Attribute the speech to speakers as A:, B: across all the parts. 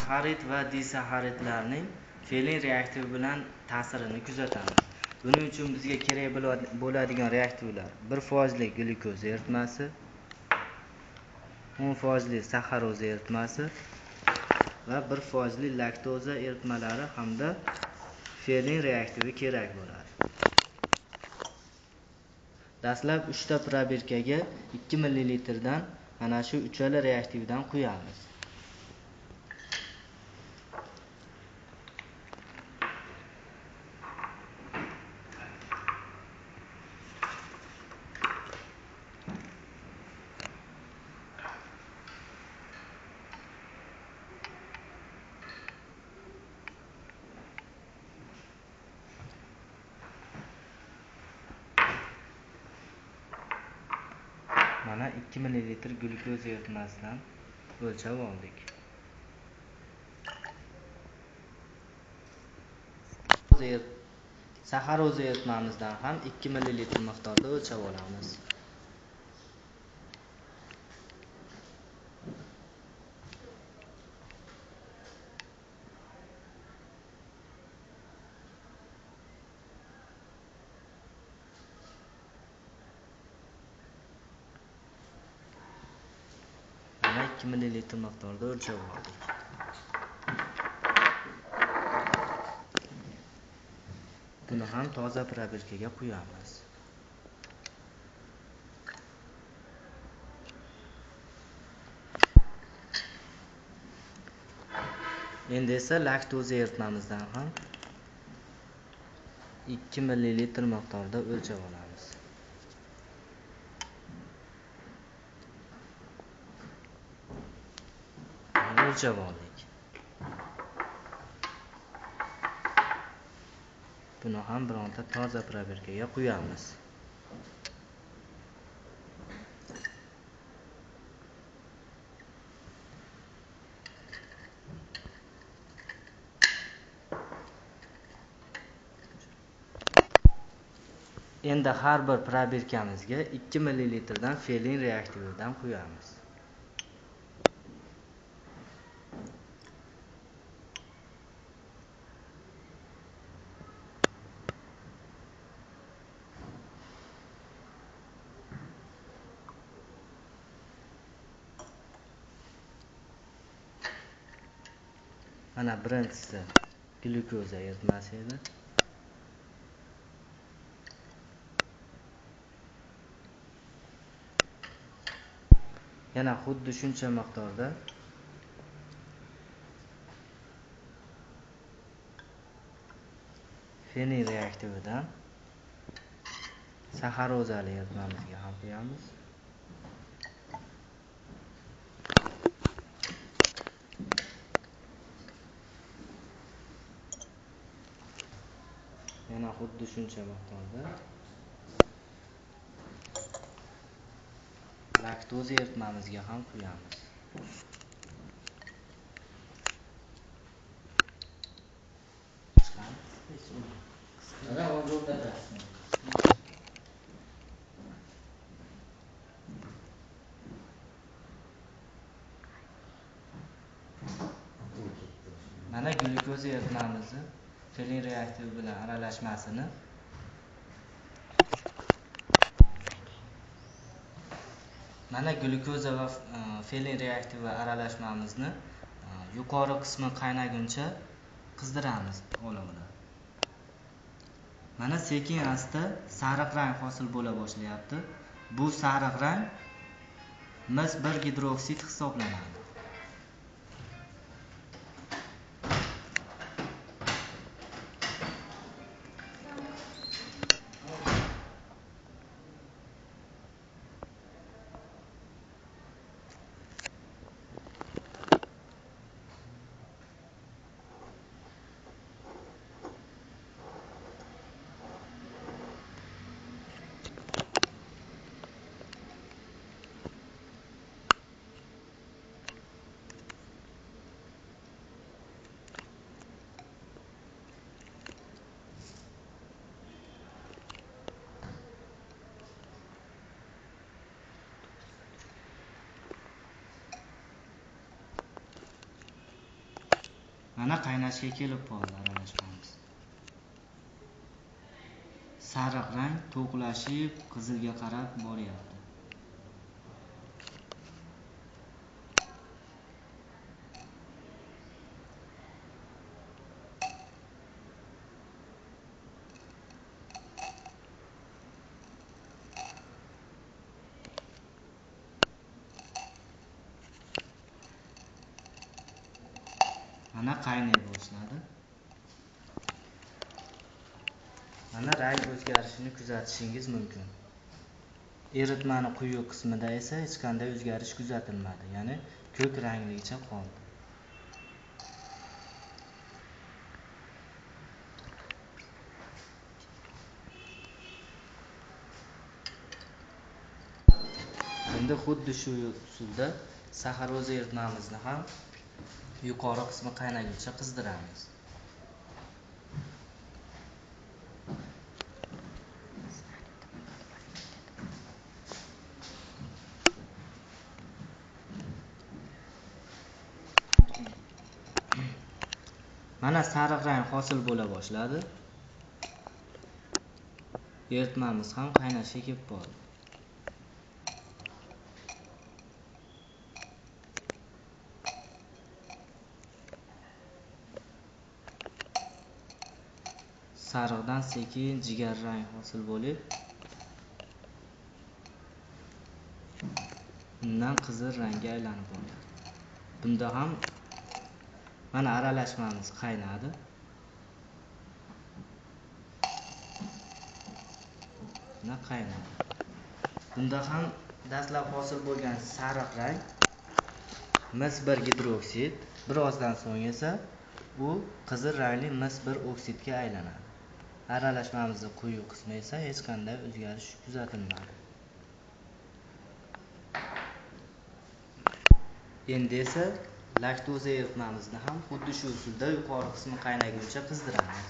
A: saxarid va disaxaridlarning fe'ling reaktivi bilan ta'sirini kuzatamiz. Buning uchun bizga kerak bo'ladigan reaktivlar 1% glyukoza eritmasi, 10% saxaroza eritmasi va 1% laktoza eritmalari hamda fe'ling reaktivi kerak bo'ladi. Dastlab 3 ta probirkaga 2 ml dan mana shu uchala reaktivdan quyamiz. Mana 2 ml glyukoza eritmasidan o'lchab oldik. Saxaroza eritmamizdan ham 2 ml miqdorda o'lchab olamiz. Mana 2 ml miqdorda o'lchab oldik. Buni ham toza probirkaga quyamiz. Endi esa laktoza eritmamizdan ham 2 ml miqdorda o'lchab olamiz. O'lchab oldik. Buni ham bironta toza probirkaga quyamiz. Endi har bir probirkamizga 2 ml dan fe'ling reaktividan quyamiz. Mana birinchisi glyukoza eritmasi edi. Yana xuddi shuncha miqdorda fe'ling reaktividan saxarozali eritmamizga ham quyamiz. Yana xuddi shuncha miqdorda laktoza eritmamizga ham quyamiz. Mana glyukoza eritmamizni fe'ling reaktivi bilan aralashmasini fe'ling reaktivi aralashmamizni yuqori qismi qaynaguncha qizdiramiz olovda. Mana sekin asta sariq rang hosil bo'la boshlayapti. Bu sariq rang mis 1 gidroksid hisoblanadi. Mana qaynashga kelib qoldi aralashmamiz. Sariq rang to'qlashib, qizilga qarab boryapti. Mana qaynay boshladi. Mana rang o'zgarishini kuzatishingiz mumkin. Eritmani quyi qismida esa hech qanday o'zgarish kuzatilmadi, ya'ni ko'k rangligicha qoldi. Endi xuddi shu usulda saxaroza eritmamizni ham yuqori qismi qaynaguncha qizdiramiz. Mana sariq rang hosil bo'la boshladi. Eritmamiz ham qaynashga kelib qoldi. Sariqdan sekin jigar rang hosil bo'lib, undan qizil rangga aylanib boryapti. Bunda ham mana aralashmamiz qaynadi. Mana qaynadi. Bunda ham dastlab hosil bo'lgan sariq rang mis1 gidroksid, birozdan so'ng esa u qizil rangli mis1 oksidga aylanadi. Aralashmamizning quyi qismi esa hech qanday o'zgarish kuzatilmadi. Endi esa laktoza eritmamizni ham xuddi shu usulda yuqori qismi qaynaguncha qizdiramiz.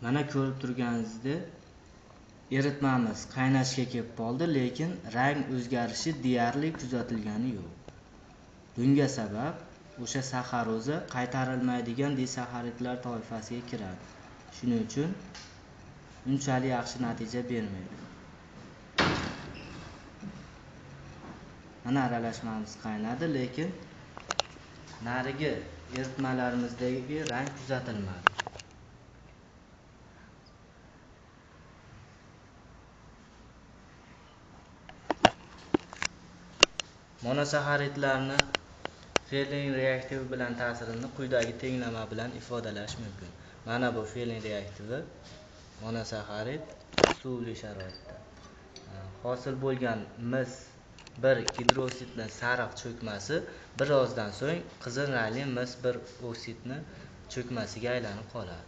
A: Mana ko'rib turganingizdek, eritmamiz qaynashga kelib qoldi, lekin rang o'zgarishi deyarli kuzatilgani yo'q. Bunga sabab o'sha saxaroza qaytarilmaydigan disaxaridlar toifasiga kiradi. Shuning uchun unchalik yaxshi natija bermaydi. Mana aralashmamiz qaynadi, lekin narigi eritmalarimizdagi rang kuzatilmadi. Monosaxaridlarni Feyling reaktivi bilan ta'sirini quyidagi tenglama bilan ifodalash mumkin. Mana bu Feyling reaktivi monosaxarid suvli sharoitda. Hosil bo'lgan mis1 gidroksidning sariq cho'kmasi birozdan so'ng qizil rangli mis1 oksidni cho'kmasiga aylanib qoladi.